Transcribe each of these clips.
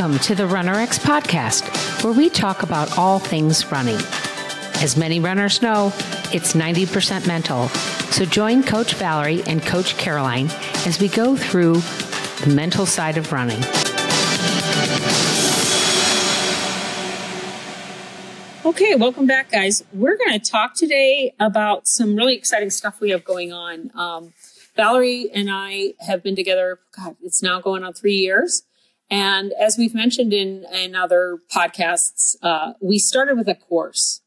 Welcome to the RunRX podcast, where we talk about all things running. As many runners know, it's 90% mental. So join Coach Valerie and Coach Caroline as we go through the mental side of running. Okay, welcome back, guys. We're going to talk today about some really exciting stuff we have going on. Valerie and I have been together, it's now going on 3 years. And as we've mentioned in other podcasts, we started with a course.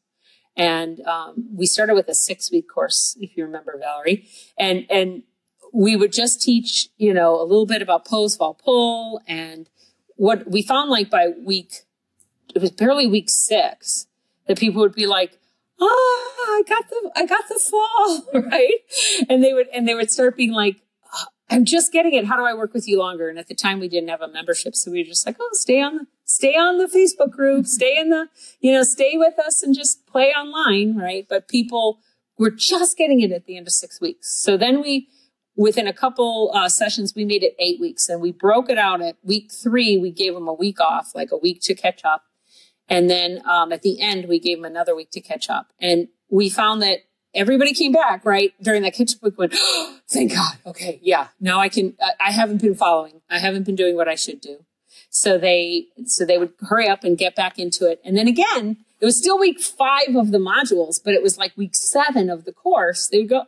And we started with a 6-week course, if you remember, Valerie. And we would just teach, a little bit about post, vol, pull. And what we found, like by it was barely week 6, that people would be like, I got the fall, right? And they would start being like, I'm just getting it. How do I work with you longer? And at the time we didn't have a membership. So we were just like, stay on the Facebook group, stay with us and just play online. Right. But people were just getting it at the end of 6 weeks. So then within a couple sessions, we made it 8 weeks, and we broke it out at week 3. We gave them a week off, like a week to catch up. And then at the end, we gave them another week to catch up. And we found that everybody came back, right, during that catch-up week, went, thank God. Okay, yeah, now I haven't been following. I haven't been doing what I should do. So they would hurry up and get back into it. And then again, it was still week 5 of the modules, but it was like week 7 of the course. They would go,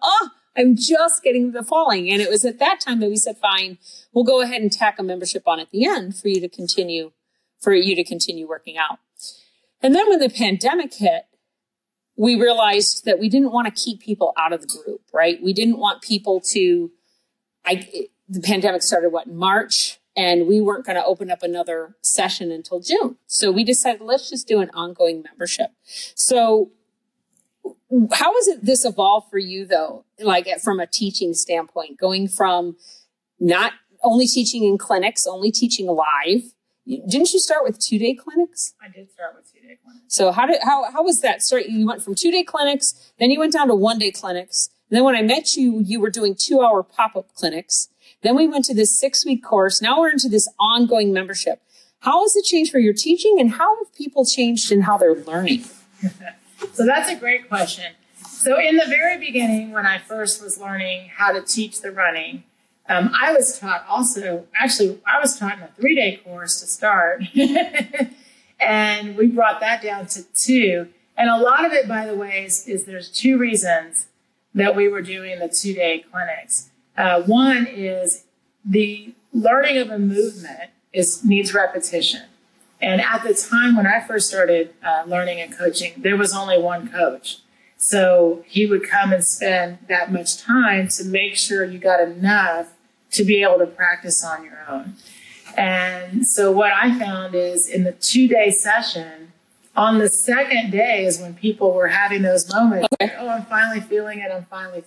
I'm just getting the falling. And it was at that time that we said, fine, we'll go ahead and tack a membership on at the end for you to continue working out. And then when the pandemic hit, we realized that we didn't want to keep people out of the group, right? We didn't want people the pandemic started, in March, and we weren't going to open up another session until June. So we decided, let's just do an ongoing membership. So how has this evolved for you, though, like from a teaching standpoint, going from not only teaching in clinics, only teaching live? Didn't you start with 2-day clinics? I did start with 2-day clinics. So how was that start? You went from 2-day clinics, then you went down to 1-day clinics. And then when I met you, you were doing 2-hour pop-up clinics. Then we went to this 6-week course. Now we're into this ongoing membership. How has it changed for your teaching, and how have people changed in how they're learning? So that's a great question. So in the very beginning, when I first was learning how to teach the running, I was taught in a 3-day course to start. And we brought that down to 2. And a lot of it, by the way, is there's 2 reasons that we were doing the 2-day clinics. One is the learning of a movement needs repetition. And at the time when I first started learning and coaching, there was only one coach. So he would come and spend that much time to make sure you got enough to be able to practice on your own. And so what I found is in the 2-day session, on the second day is when people were having those moments. Okay. I'm finally feeling it.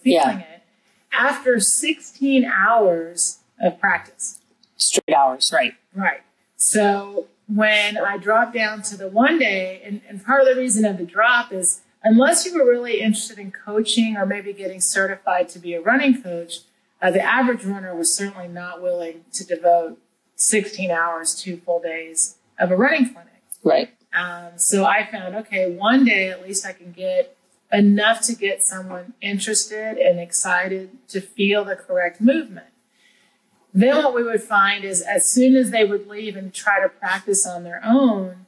it. After 16 hours of practice. Straight hours, right. Right. So when I dropped down to the 1 day, and part of the reason of the drop is unless you were really interested in coaching or maybe getting certified to be a running coach, the average runner was certainly not willing to devote 16 hours, 2 full days of a running clinic. Right. So I found, 1 day at least I can get enough to get someone interested and excited to feel the correct movement. Then what we would find is as soon as they would leave and try to practice on their own,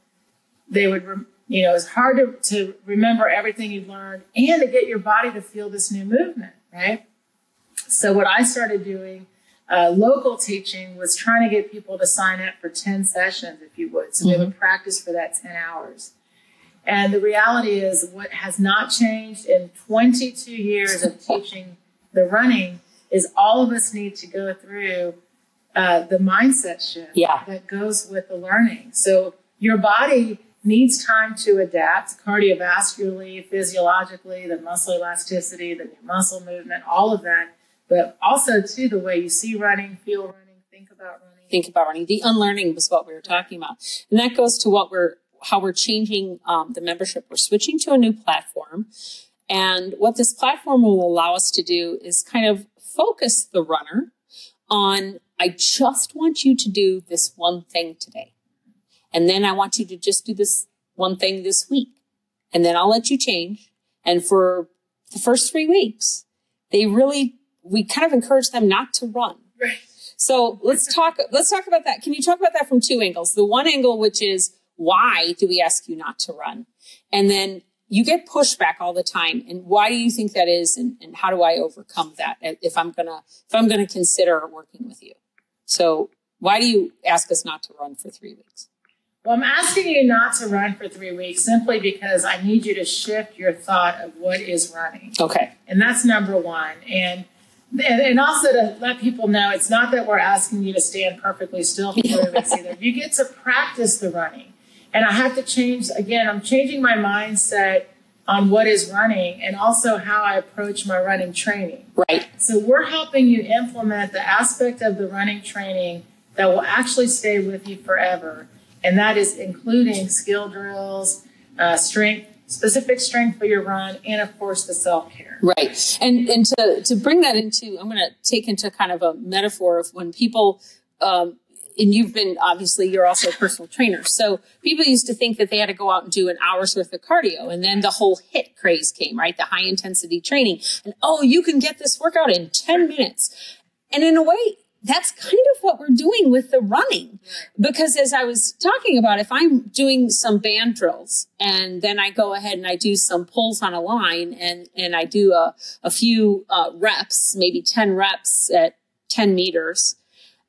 they would, it's hard to remember everything you've learned and to get your body to feel this new movement, right? So what I started doing, local teaching, was trying to get people to sign up for 10 sessions, if you would. So they would practice for that 10 hours. And the reality is what has not changed in 22 years of teaching the running is all of us need to go through the mindset shift that goes with the learning. So your body needs time to adapt cardiovascularly, physiologically, the muscle elasticity, the muscle movement, all of that. But also, too, the way you see running, feel running, think about running. The unlearning was what we were talking about. And that goes to how we're changing the membership. We're switching to a new platform. And what this platform will allow us to do is kind of focus the runner on, I just want you to do this one thing today. And then I want you to just do this one thing this week. And then I'll let you change. And for the first 3 weeks, we kind of encourage them not to run. Right. So let's talk about that. Can you talk about that from two angles? The one angle, which is, why do we ask you not to run? And then you get pushback all the time. And why do you think that is? And how do I overcome that if I'm gonna consider working with you? So why do you ask us not to run for 3 weeks? Well, I'm asking you not to run for 3 weeks simply because I need you to shift your thought of what is running. Okay. And that's number one. And also to let people know, it's not that we're asking you to stand perfectly still for 3 weeks either. You get to practice the running. And I have to change, again, I'm changing my mindset on what is running and also how I approach my running training. Right. So we're helping you implement the aspect of the running training that will actually stay with you forever. And that is including skill drills, strength, specific strength for your run, and of course the self-care. Right. And to bring that into, I'm going to take into kind of a metaphor of when people, and you're also a personal trainer. So people used to think that they had to go out and do an hour's worth of cardio. And then the whole HIIT craze came, right? The high intensity training. And, you can get this workout in 10 minutes. And in a way, that's kind of what we're doing with the running. Because as I was talking about, if I'm doing some band drills and then I go ahead and I do some pulls on a line and I do a few reps, maybe 10 reps at 10 meters.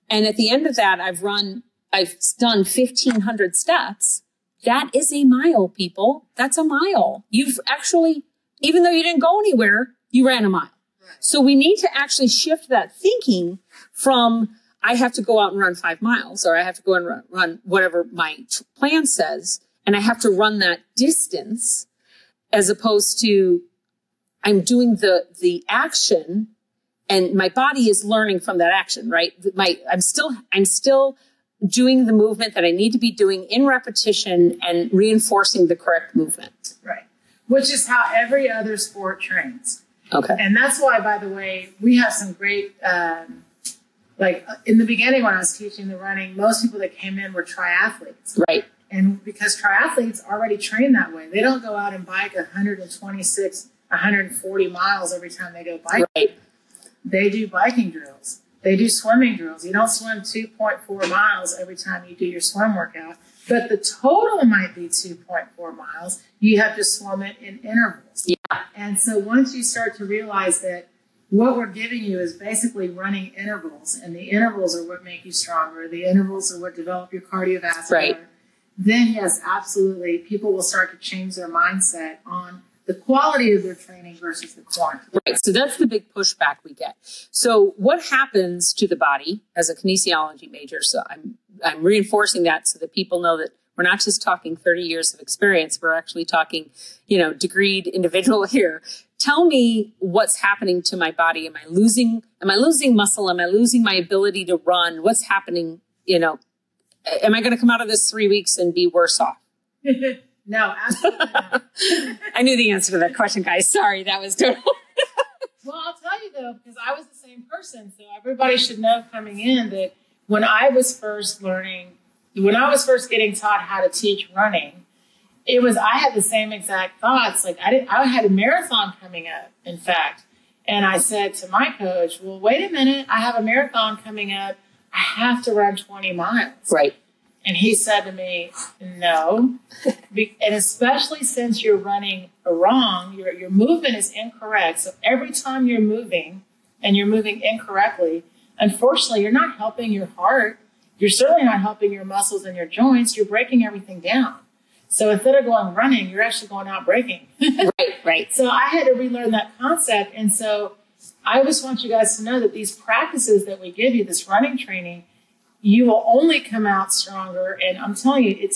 And at the end of that, I've done 1,500 steps. That is a mile, people. That's a mile. You've actually, even though you didn't go anywhere, you ran a mile. Right. So we need to actually shift that thinking from, I have to go out and run 5 miles, or I have to go and run whatever my plan says, and I have to run that distance, as opposed to I'm doing the action and my body is learning from that action, right? I'm still doing the movement that I need to be doing in repetition and reinforcing the correct movement. Right. Which is how every other sport trains. Okay. And that's why, by the way, we have some great, like in the beginning when I was teaching the running, most people that came in were triathletes. Right. And because triathletes already train that way. They don't go out and bike 126, 140 miles every time they go biking. Right. They do biking drills. They do swimming drills. You don't swim 2.4 miles every time you do your swim workout, but the total might be 2.4 miles. You have to swim it in intervals. Yeah. And so once you start to realize that what we're giving you is basically running intervals, and the intervals are what make you stronger. The intervals are what develop your cardiovascular. Right. Then, yes, absolutely, people will start to change their mindset on the quality of their training versus the quantity. Right. So that's the big pushback we get. So what happens to the body as a kinesiology major? So I'm reinforcing that so that people know that we're not just talking 30 years of experience. We're actually talking, degreed individual here. Tell me what's happening to my body. Am I losing muscle? Am I losing my ability to run? What's happening? Am I going to come out of this 3 weeks and be worse off? No, absolutely not. I knew the answer to that question, guys. Sorry, that was total. Well, I'll tell you though, because I was the same person. So everybody should know coming in that when I was first getting taught how to teach running, I had the same exact thoughts. Like I had a marathon coming up, in fact. And I said to my coach, well, wait a minute, I have a marathon coming up. I have to run 20 miles. Right. And he said to me, no. And especially since you're running wrong, your movement is incorrect. So every time you're moving and you're moving incorrectly, unfortunately, you're not helping your heart. You're certainly not helping your muscles and your joints. You're breaking everything down. So instead of going running, you're actually going out breaking. Right. So I had to relearn that concept. And so I just want you guys to know that these practices that we give you, this running training, you will only come out stronger. And I'm telling you,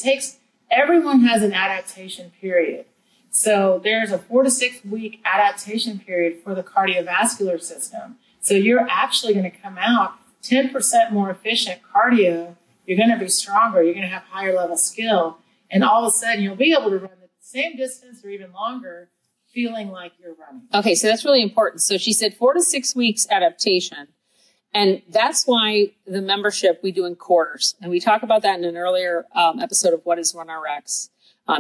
everyone has an adaptation period. So there's a 4 to 6 week adaptation period for the cardiovascular system. So you're actually going to come out 10% more efficient cardio. You're going to be stronger. You're going to have higher level skill. And all of a sudden you'll be able to run the same distance or even longer, feeling like you're running. Okay. So that's really important. So she said 4 to 6 weeks adaptation. And that's why the membership we do in quarters. And we talk about that in an earlier episode of What is RunRX.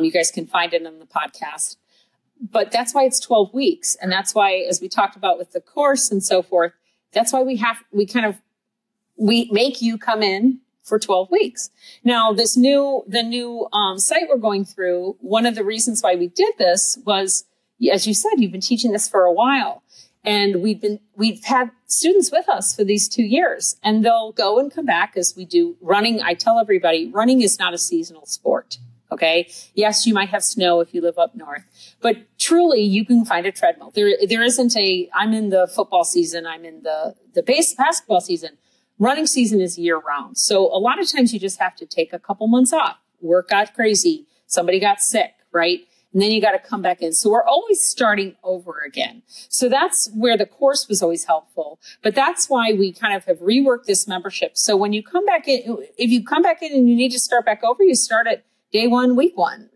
You guys can find it in the podcast. But that's why it's 12 weeks. And that's why, as we talked about with the course and so forth, that's why we make you come in for 12 weeks. Now, the new site we're going through, one of the reasons why we did this was, as you said, you've been teaching this for a while. And we've had students with us for these 2 years, and they'll go and come back as we do running. I tell everybody, running is not a seasonal sport. Okay. Yes, you might have snow if you live up north, but truly you can find a treadmill. There isn't I'm in the football season. I'm in the basketball season. Running season is year round. So a lot of times you just have to take a couple months off. Work got crazy. Somebody got sick, right? And then you got to come back in. So we're always starting over again. So that's where the course was always helpful. But that's why we kind of have reworked this membership. So when you come back in, if you come back in and you need to start back over, you start at day 1, week 1,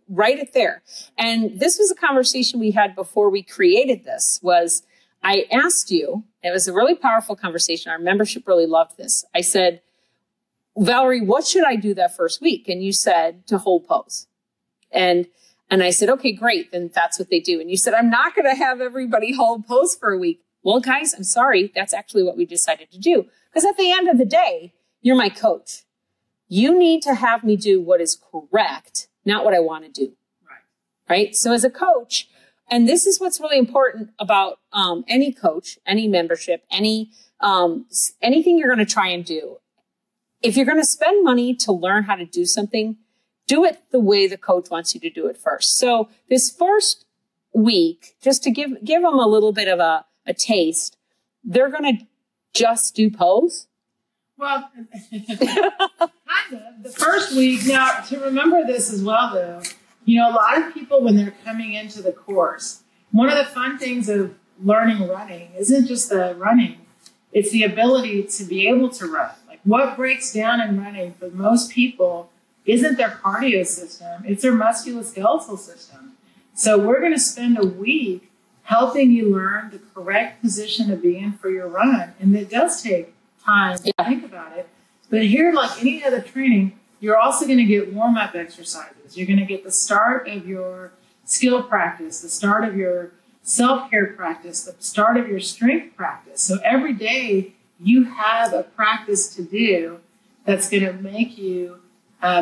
right at there. And this was a conversation we had before we created this. Was I asked you, it was a really powerful conversation. Our membership really loved this. I said, Valerie, what should I do that first week? And you said to hold pose. And I said, okay, great. Then that's what they do. And you said, I'm not going to have everybody hold pose for a week. Well, guys, I'm sorry. That's actually what we decided to do. Because at the end of the day, you're my coach. You need to have me do what is correct, not what I want to do. Right? So as a coach, and this is what's really important about any coach, any membership, anything you're going to try and do. If you're going to spend money to learn how to do something, do it the way the coach wants you to do it first. So this first week, just to give them a little bit of a taste, they're going to just do pose. Well, kind of. The first week, now to remember this as well, though, a lot of people, when they're coming into the course, one of the fun things of learning running isn't just the running, it's the ability to be able to run. Like what breaks down in running for most people isn't their cardio system, it's their musculoskeletal system. So we're going to spend a week helping you learn the correct position to be in for your run. And it does take time to think about it. But here, like any other training, you're also going to get warm-up exercises. You're going to get the start of your skill practice, the start of your self-care practice, the start of your strength practice. So every day you have a practice to do that's going to make you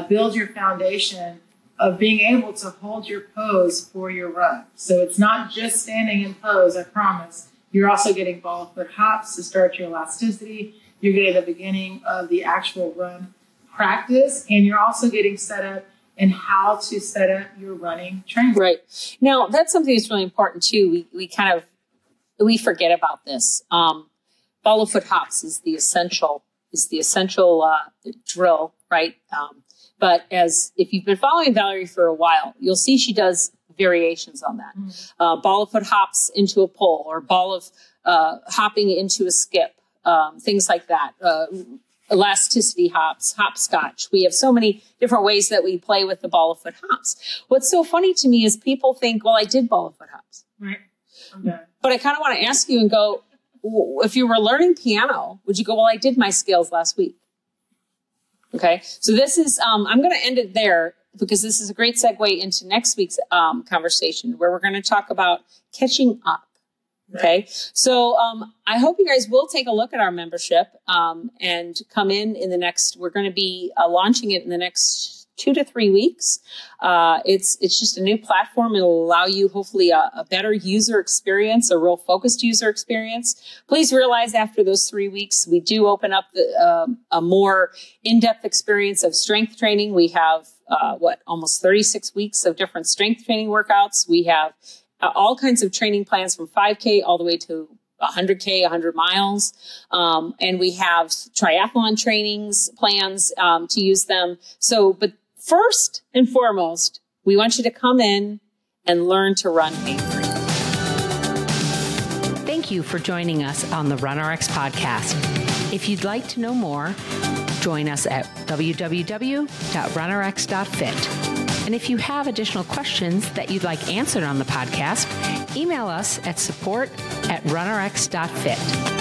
build your foundation of being able to hold your pose for your run. So it's not just standing in pose, I promise. You're also getting ball foot hops to start your elasticity. You're getting the beginning of the actual run practice, and you're also getting set up in how to set up your running training. Right. Now, that's something that's really important too. We forget about this. Ball of foot hops is the essential drill, right? But if you've been following Valerie for a while, you'll see she does variations on that. Mm-hmm. Ball of foot hops into a pull, or ball of hopping into a skip, things like that. Elasticity hops, hopscotch. We have so many different ways that we play with the ball of foot hops. What's so funny to me is people think, well, I did ball of foot hops. Right. Okay. But I kind of want to ask you and go, if you were learning piano, would you go, well, I did my scales last week? Okay. So this is, I'm going to end it there because this is a great segue into next week's conversation where we're going to talk about catching up. Okay. So, I hope you guys will take a look at our membership, and come in the next, we're going to be launching it in the next 2 to 3 weeks. It's just a new platform. It'll allow you hopefully a better user experience, a real focused user experience. Please realize after those 3 weeks, we do open up a more in-depth experience of strength training. We have, almost 36 weeks of different strength training workouts. We have all kinds of training plans from 5K all the way to 100K, 100 miles. And we have triathlon trainings plans to use them. So, but first and foremost, we want you to come in and learn to run pain-free. Thank you for joining us on the RunRX podcast. If you'd like to know more, join us at www.runrx.fit. And if you have additional questions that you'd like answered on the podcast, email us at support@runrx.fit.